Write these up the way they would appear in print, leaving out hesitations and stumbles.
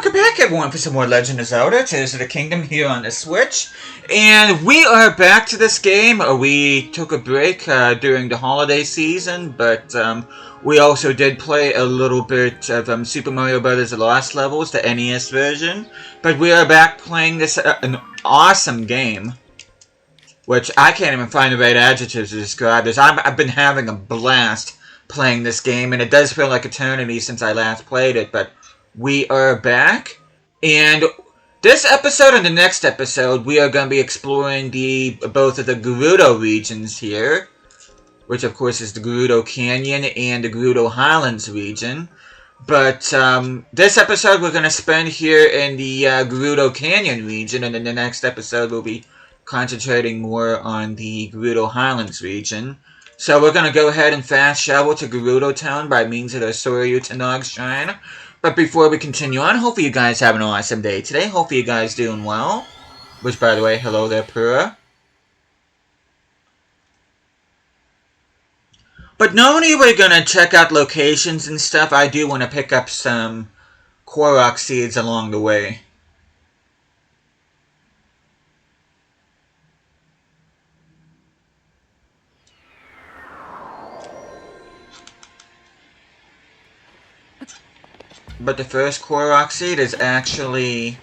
welcome back everyone for some more Legend of Zelda Tears of the Kingdom here on the Switch. And we are back to this game. We took a break during the holiday season, but we also did play a little bit of Super Mario Bros. The Lost Levels, the NES version. But we are back playing this an awesome game, which I can't even find the right adjectives to describe this. I've been having a blast playing this game, and it does feel like eternity since I last played it, but we are back, and this episode and the next episode, we are going to be exploring both of the Gerudo regions here, which of course is the Gerudo Canyon and the Gerudo Highlands region. But this episode we're going to spend here in the Gerudo Canyon region, and in the next episode we'll be concentrating more on the Gerudo Highlands region. So we're going to go ahead and fast travel to Gerudo Town by means of the Soryu Tennog Shrine. But before we continue on, hopefully you guys have an awesome day today. Hopefully you guys doing well. Which, by the way, hello there, Pura. But normally we're going to check out locations and stuff. I do want to pick up some Korok seeds along the way. But the first Korok seed is actually...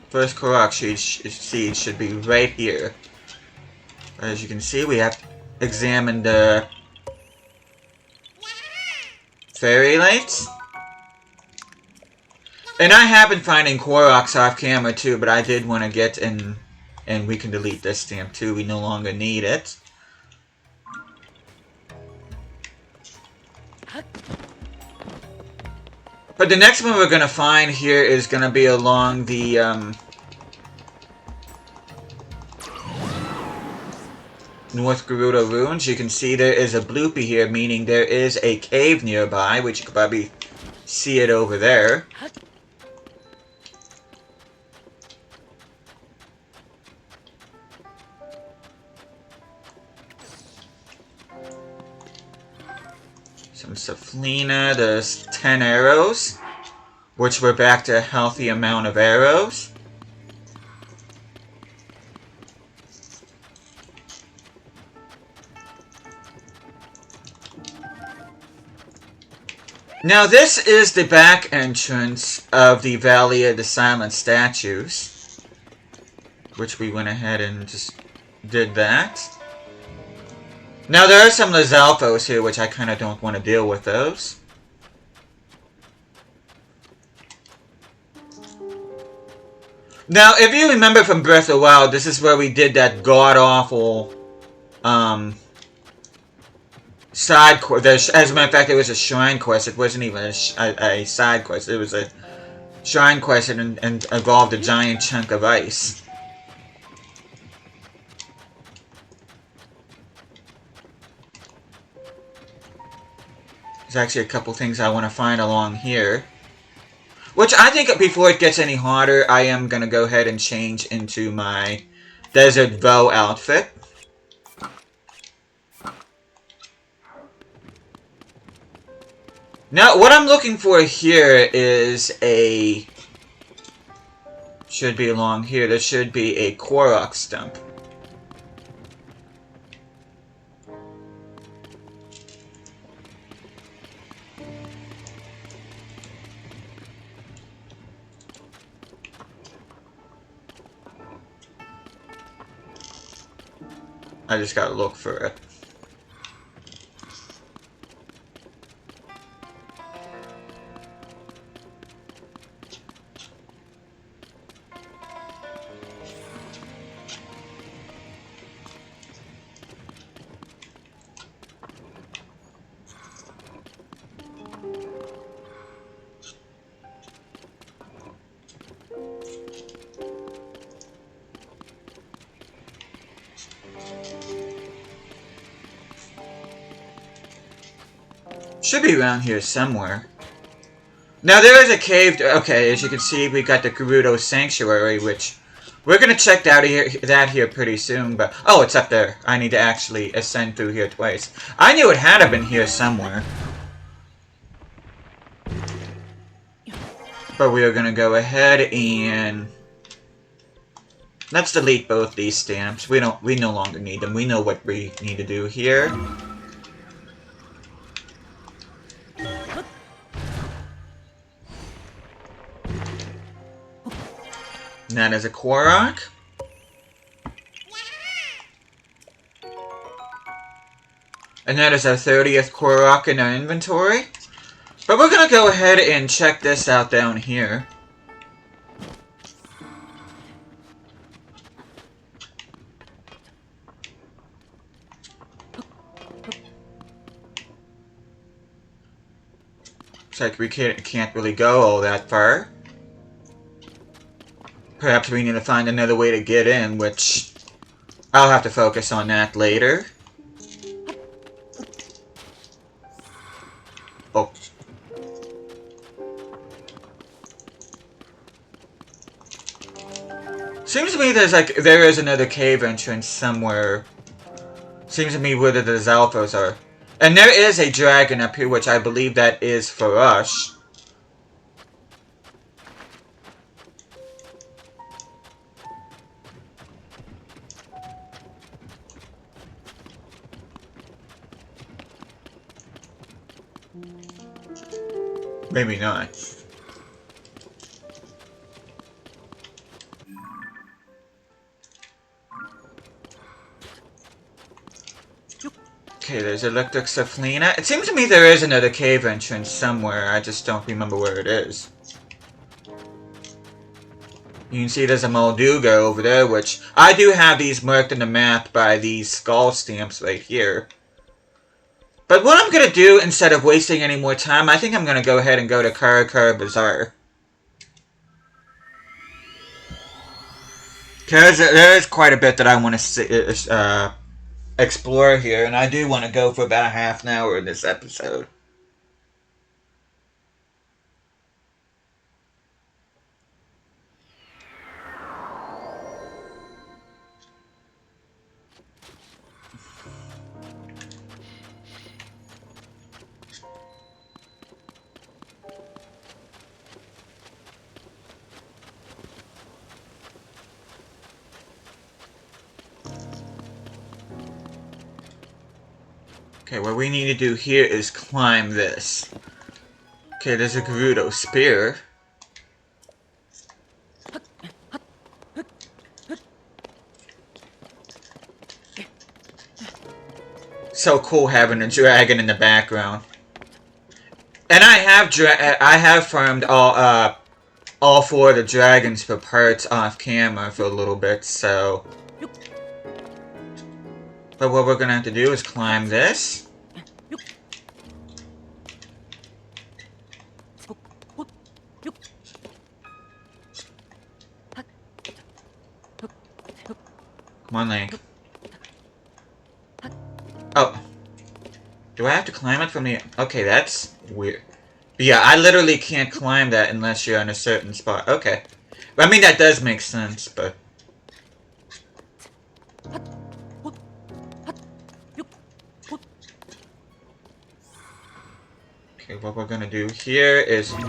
First Korok seed should be right here. As you can see, we have examined the fairy lights. And I have been finding Koroks off camera too, but I did want to get in, and we can delete this stamp too, we no longer need it. But the next one we're going to find here is going to be along the, North Gerudo Ruins. You can see there is a bloopy here, meaning there is a cave nearby, which you can probably see it over there. Some Saflina, there's 10 arrows, which we're back to a healthy amount of arrows. Now this is the back entrance of the Valley of the Silent Statues, which we went ahead and just did that. Now, there are some Lizalfos here, which I kind of don't want to deal with those. Now, if you remember from Breath of the Wild, this is where we did that god-awful, side quest. As a matter of fact, it was a shrine quest. It wasn't even a side quest. It was a shrine quest and involved a giant chunk of ice. There's actually a couple things I want to find along here. Which I think before it gets any harder, I am going to go ahead and change into my Desert Bow outfit. Now, what I'm looking for here is a... Should be along here. There should be a Korok stump. I just gotta look for it. Should be around here somewhere. Now there is a cave. Okay, as you can see, we got the Gerudo Sanctuary, which We're gonna check that here pretty soon, but... Oh, it's up there. I need to actually ascend through here twice. I knew it had to have been here somewhere. But we are gonna go ahead and... Let's delete both these stamps. We no longer need them. We know what we need to do here. And that is a Korok. And that is our 30th Korok in our inventory. But we're gonna go ahead and check this out down here. Looks like we can't really go all that far. Perhaps we need to find another way to get in, which I'll have to focus on that later. Oh. Seems to me there is another cave entrance somewhere. Seems to me where the Zalfos are. And there is a dragon up here, which I believe that is for us. Maybe not. Okay, there's Electric Saflina. It seems to me there is another cave entrance somewhere. I just don't remember where it is. You can see there's a Molduga over there, which I do have these marked in the map by these skull stamps right here. But what I'm going to do, instead of wasting any more time, I think I'm going to go ahead and go to Karakara Bazaar. Because there is quite a bit that I want to explore here, and I do want to go for about a half an hour in this episode. Okay, what we need to do here is climb this. Okay, there's a Gerudo spear. So cool having a dragon in the background. And I have farmed all four of the dragons for parts off camera for a little bit, so... But what we're gonna have to do is climb this. Come on, Link. Oh. Do I have to climb it from the... Okay, that's weird. But yeah, I literally can't climb that unless you're in a certain spot. Okay. I mean, that does make sense, but... Okay, what we're gonna do here is... Okay,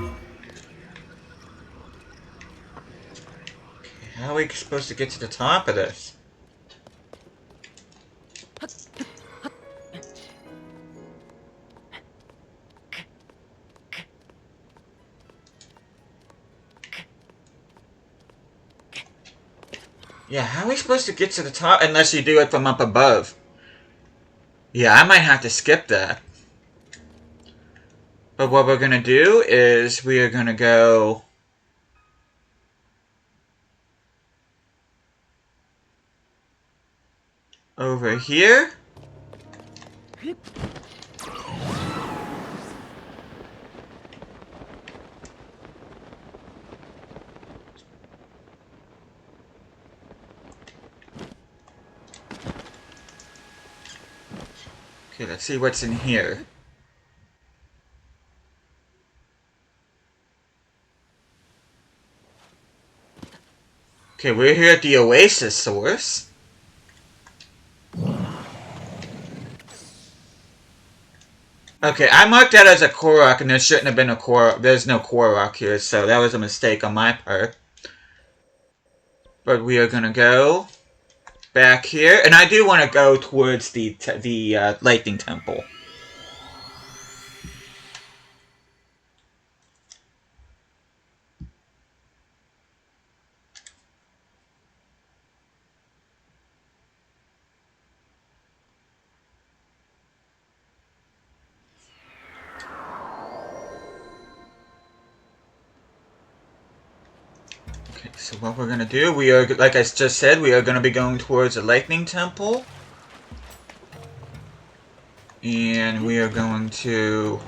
how are we supposed to get to the top of this? Yeah, how are we supposed to get to the top unless you do it from up above? Yeah, I might have to skip that. But what we're gonna do is we are gonna go... over here. Okay, let's see what's in here. Okay, we're here at the Oasis source. Okay, I marked that as a Korok, and there shouldn't have been a Korok. There's no Korok here, so that was a mistake on my part. But we are gonna go back here, and I do want to go towards the Lightning Temple. Okay, so what we're gonna do, we are, like I just said, we are gonna be going towards the Lightning Temple. And we are going to...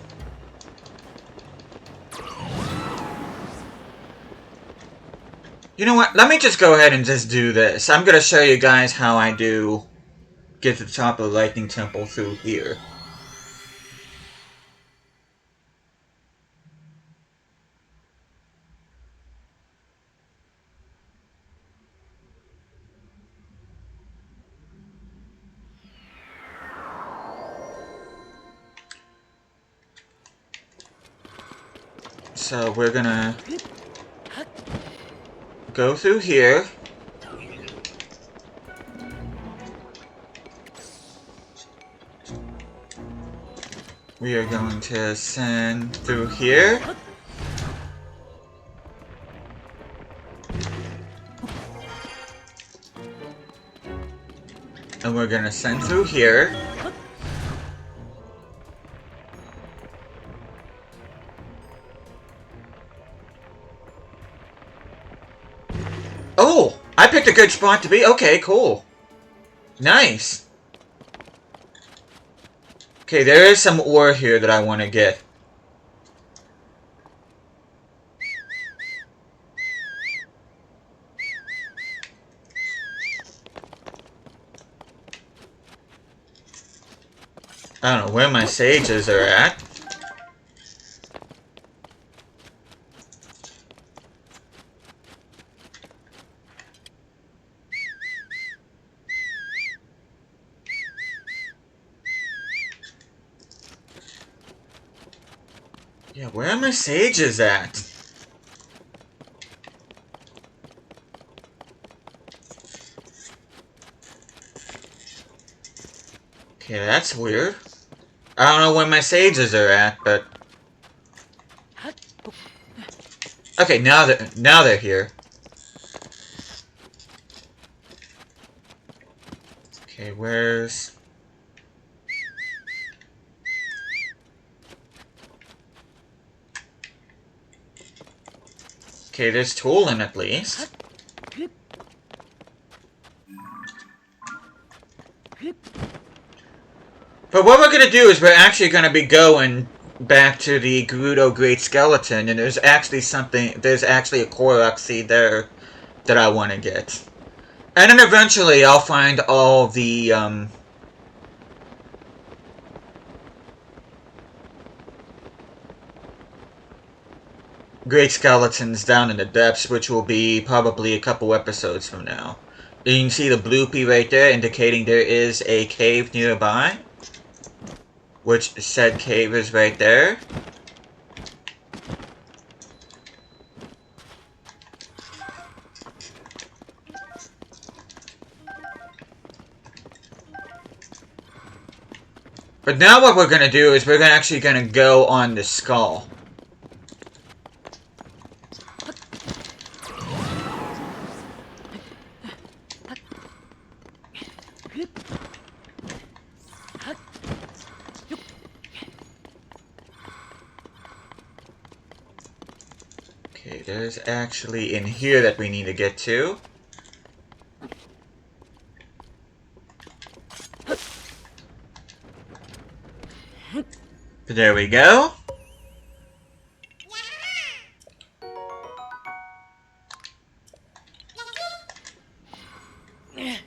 You know what? Let me just go ahead and just do this. I'm going to show you guys how I do get to the top of the Lightning Temple through here. So we're going to go through here. We are going to ascend through here. And we're going to ascend through here. Oh! I picked a good spot to be. Okay, cool. Nice. Okay, there is some ore here that I want to get. I don't know where my sages are at. Yeah, where are my sages at? Okay, that's weird. I don't know where my sages are at, but... Okay, now they're here. Okay, where's... Okay, there's Toolin at least. But what we're gonna do is we're actually gonna be going back to the Gerudo Great Skeleton, and there's actually a Korok seed there that I want to get. And then eventually I'll find all the, Great Skeletons down in the depths, which will be probably a couple episodes from now. You can see the bloopy right there indicating there is a cave nearby. Which said cave is right there. But now what we're gonna do is we're actually gonna go on the skull. Okay, there's actually in here that we need to get to. There we go.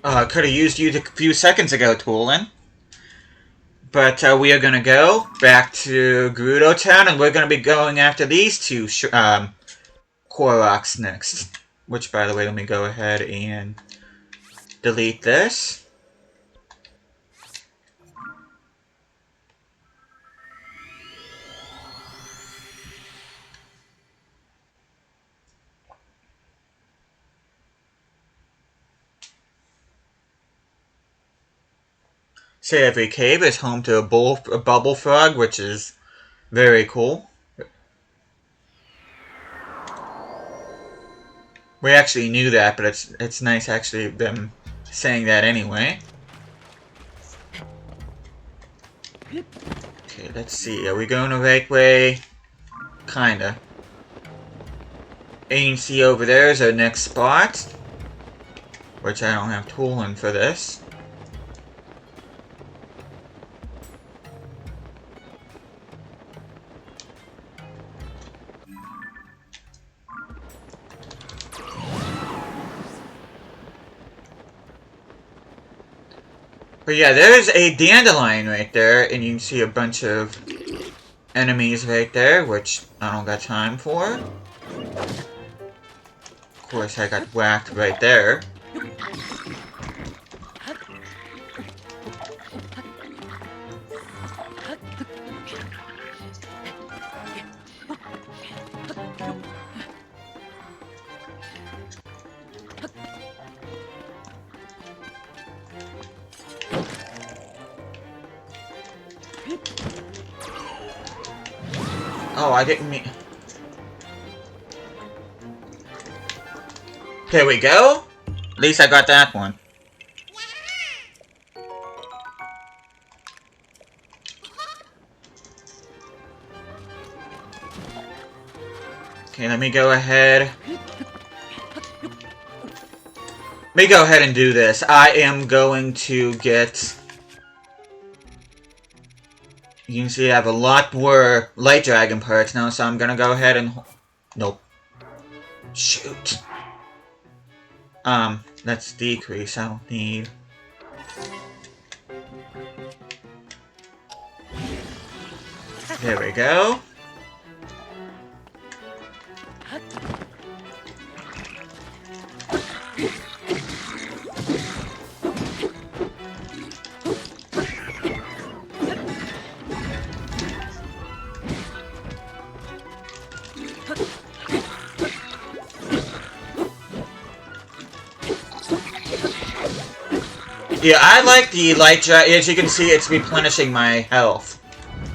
Could have used you a few seconds ago, Toolin. But we are going to go back to Gerudo Town, and we're going to be going after these two Koroks next. Which, by the way, let me go ahead and delete this. Say every cave is home to a bubble frog, which is very cool. We actually knew that, but it's nice actually them saying that anyway. Okay, let's see. Are we going the right way? Kinda. And you can see over there is our next spot, which I don't have tooling for this. But yeah, there's a dandelion right there, and you can see a bunch of enemies right there, which I don't got time for. Of course, I got whacked right there. Oh, I didn't mean... There we go! At least I got that one. Okay, let me go ahead. Let me go ahead and do this. I am going to get... You can see I have a lot more light dragon parts now, so I'm gonna go ahead and... Nope. Shoot. Let's decrease. I don't need... There we go. Yeah, I like the light dragon. As you can see, it's replenishing my health,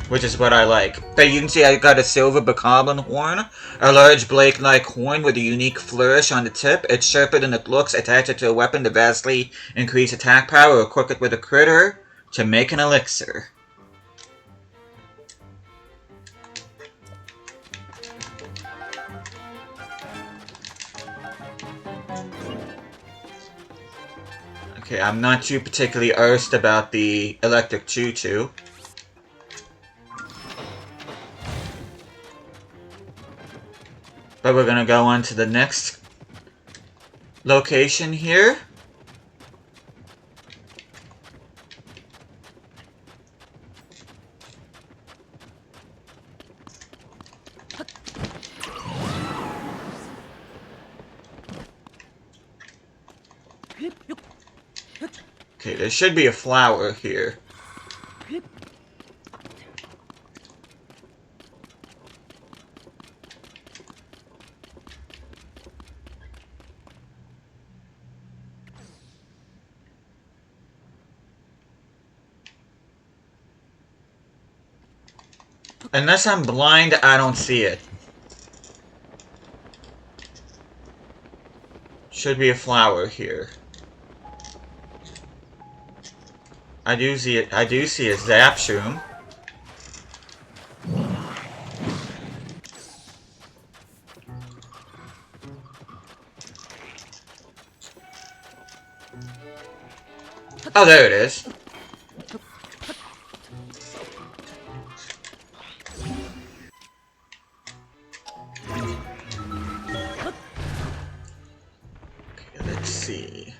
which is what I like. But you can see I got a silver bokoblin horn, a large blade-like horn with a unique flourish on the tip. It's sharper than it looks. Attach it to a weapon to vastly increase attack power, or equip it with a critter to make an elixir. Okay, I'm not too particularly arsed about the electric choo-choo. But we're gonna go on to the next location here. Okay, there should be a flower here. Unless I'm blind, I don't see it. Should be a flower here. I do see it. I do see a Zapshroom. Oh, there it is. Okay, let's see.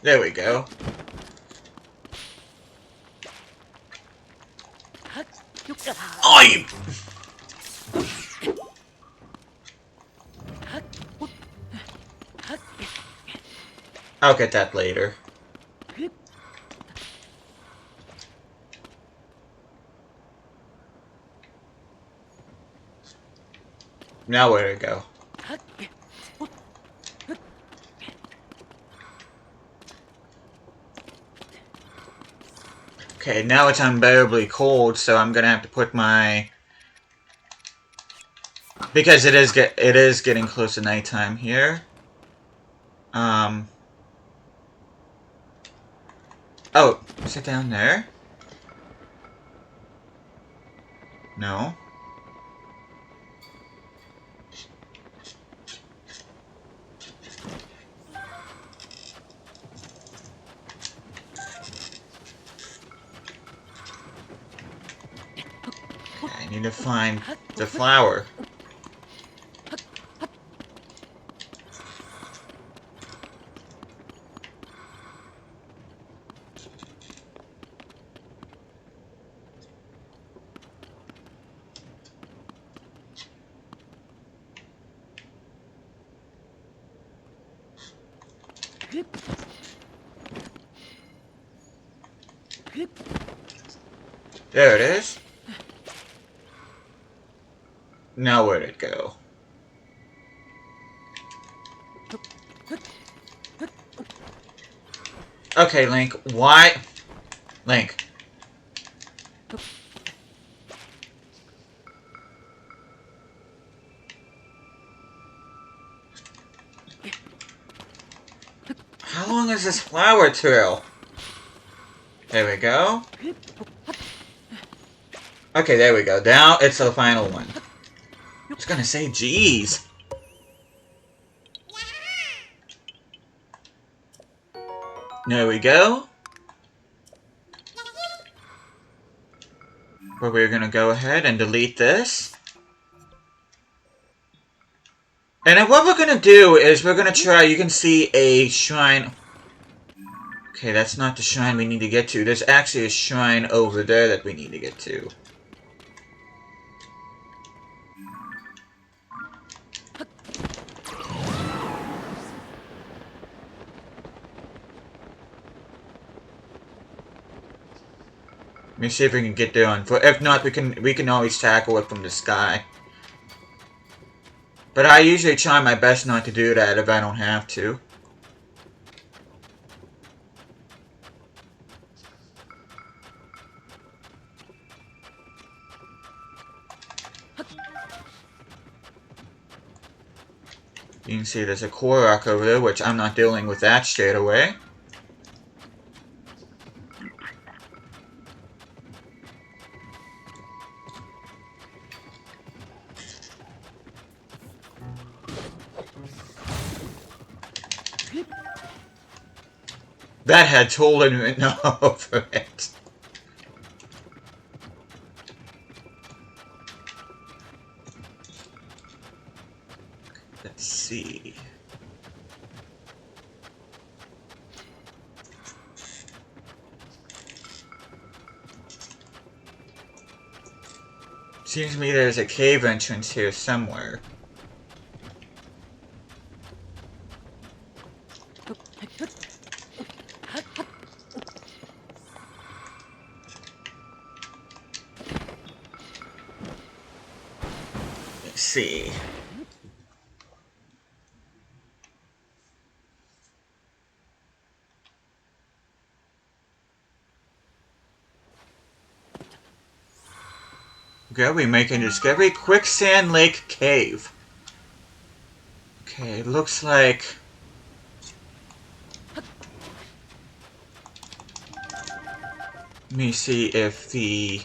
There we go. you... I'll get that later. Now where to go? Okay, now it's unbearably cold, so I'm gonna have to put my... Because it is getting close to nighttime here. Oh, is it down there? No. I need to find the flower. There it is. Now where'd it go? Okay, Link, why... Link. How long is this flower trail? There we go. Okay, there we go. Now it's the final one. I was gonna say, jeez. There we go. But we're gonna go ahead and delete this. And then what we're gonna do is we're gonna try, you can see a shrine. Okay, that's not the shrine we need to get to. There's actually a shrine over there that we need to get to. Let me see if we can get there on foot. If not, we can always tackle it from the sky. But I usually try my best not to do that if I don't have to. You can see there's a Korok over there, which I'm not dealing with that straight away. That had totally written over it. Let's see. Seems to me there's a cave entrance here somewhere. Let's see. Okay, we make a discovery. Quicksand Lake Cave. Okay, it looks like... Let me see if the...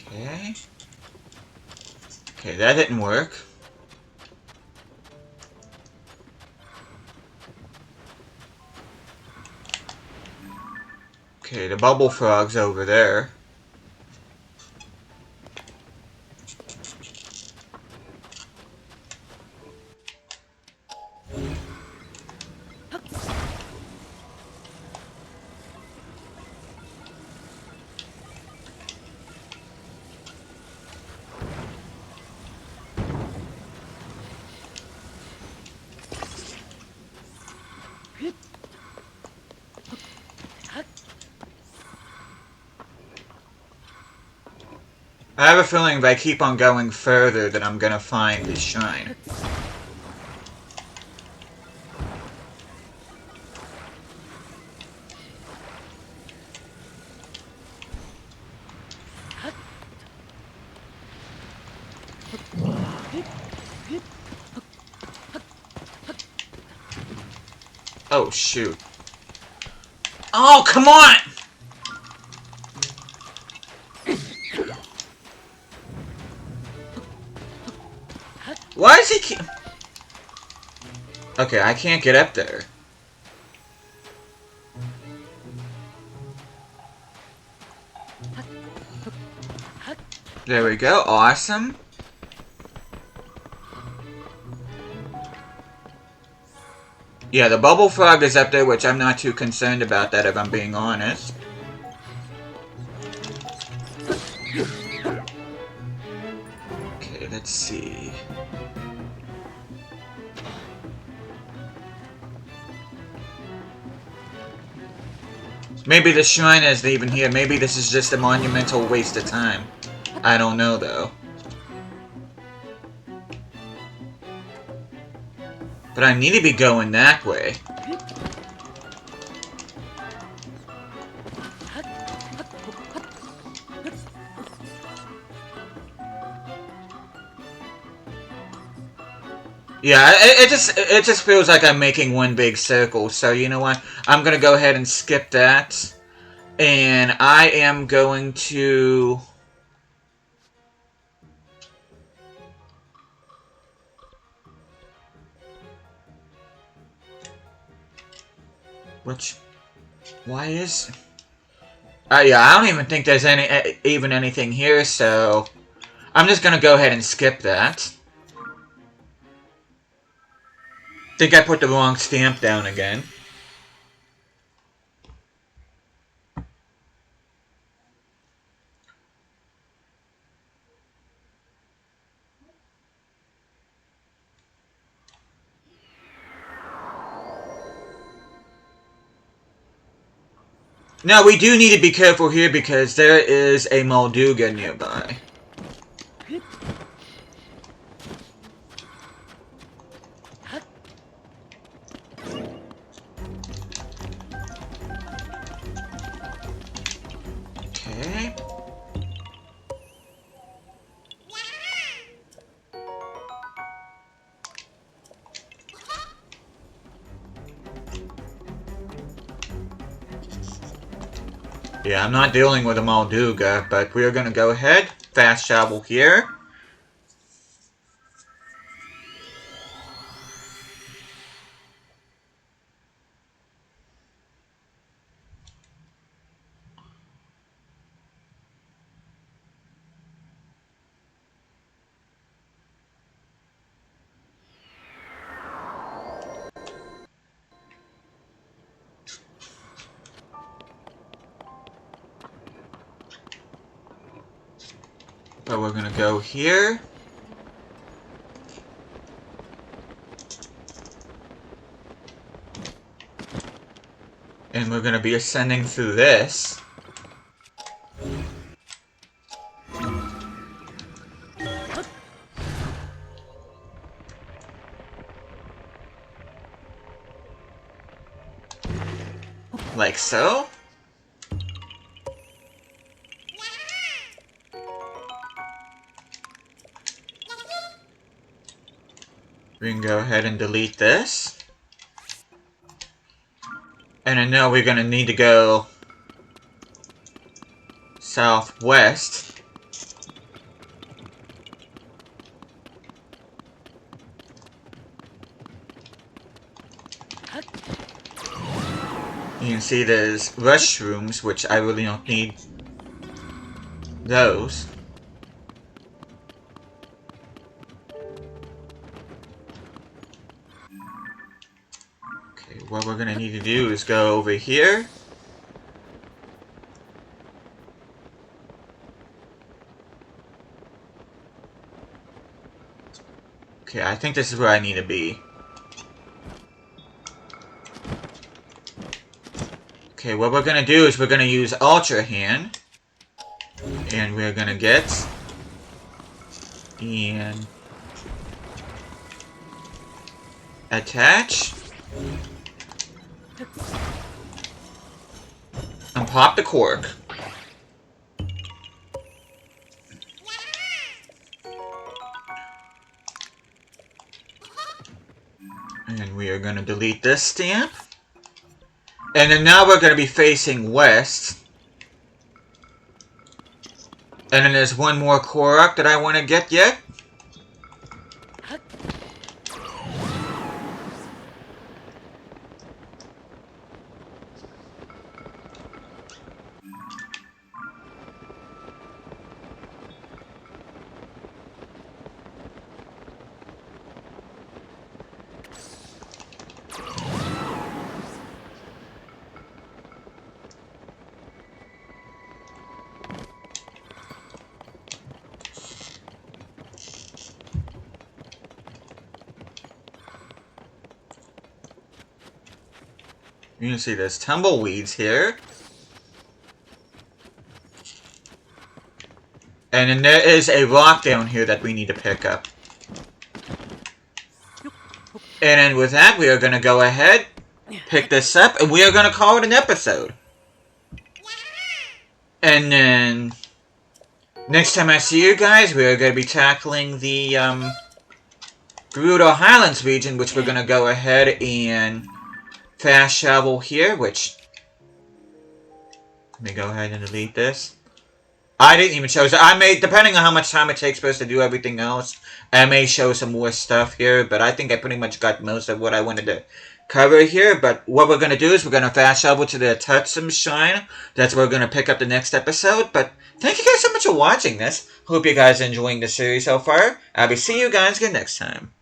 Okay. Okay, that didn't work. Okay, the bubble frog's over there. I have a feeling if I keep on going further that I'm gonna find this shrine. Oh, shoot. Oh, come on! Why is he keep... Okay, I can't get up there. There we go, awesome. Yeah, the bubble frog is up there, which I'm not too concerned about that if I'm being honest. Okay, let's see. Maybe the shrine isn't even here. Maybe this is just a monumental waste of time. I don't know, though. But I need to be going that way. Yeah, it just feels like I'm making one big circle. So you know what? I'm gonna go ahead and skip that, and I am going to. Which, why is? Yeah, I don't even think there's even anything here. So I'm just gonna go ahead and skip that. Think I put the wrong stamp down again. Now, we do need to be careful here because there is a Molduga nearby. Okay. Yeah, I'm not dealing with a Molduga, but we're gonna go ahead, fast travel here. So we're gonna go here. And we're gonna be ascending through this. Like so. We can go ahead and delete this. And I know we're gonna need to go southwest. You can see there's mushrooms, which I really don't need those. Okay, what we're gonna need to do is go over here. Okay, I think this is where I need to be. Okay, what we're gonna do is we're gonna use Ultra Hand. And we're gonna get... And... Attach. And pop the cork. And we are going to delete this stamp. And then now we're going to be facing west. And then there's one more Korok that I want to get yet. You can see there's tumbleweeds here. And then there is a rock down here that we need to pick up. And then with that, we are going to go ahead, pick this up, and we are going to call it an episode. And then, next time I see you guys, we are going to be tackling the Gerudo Highlands region, which we're going to go ahead and fast travel here, which... Let me go ahead and delete this. I didn't even show... I may, depending on how much time it takes for us to do everything else, I may show some more stuff here, but I think I pretty much got most of what I wanted to cover here. But what we're going to do is we're going to fast travel to the Tutsum Shrine. That's where we're going to pick up the next episode. But thank you guys so much for watching this. Hope you guys are enjoying the series so far. I'll be seeing you guys again next time.